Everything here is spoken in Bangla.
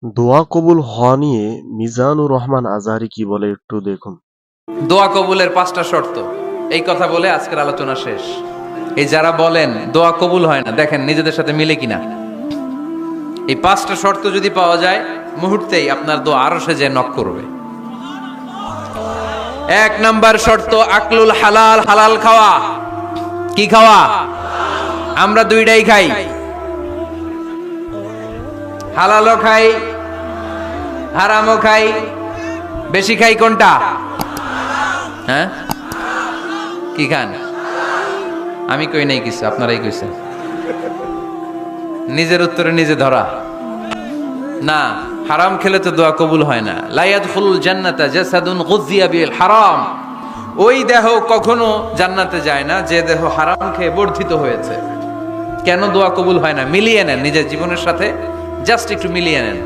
দোয়া কবুল হওয়া নিয়ে মিজানুর রহমান আজহারি কি বলে একটু দেখুন। দোয়া কবুলের 5টা শর্ত, এই কথা বলে আজকের আলোচনা শেষ। এই যারা বলেন দোয়া কবুল হয় না, দেখেন নিজেদের সাথে মিলে কিনা। এই 5টা শর্ত যদি পাওয়া যায়, মুহূর্তেই আপনার দোয়া আরশে যে নক করবে। 1 নাম্বার শর্ত আকলুল হালাল, হালাল খাওয়া। কি খাওয়া? আমরা দুইটাই খাই, হালালও খাই হারামও খাই। বেশি খাই কোনটা? হ্যাঁ, কি খান? আমি কই নাই কিছু, আপনারাই কইছেন। নিজের উত্তরে নিজে ধরা না। হারাম খেলে তো দোয়া কবুল হয় না। লা ইয়াদখুলুল জান্নাতা জাসাদুন গুযিয়া বিল হারাম। ওই দেহ কখনো জান্নাতে যায় না যে দেহ হারাম খেয়ে বর্ধিত হয়েছে। কেন দোয়া কবুল হয় না? মিলিয়ে নেন নিজের জীবনের সাথে, জাস্ট একটু মিলিয়ে নেন।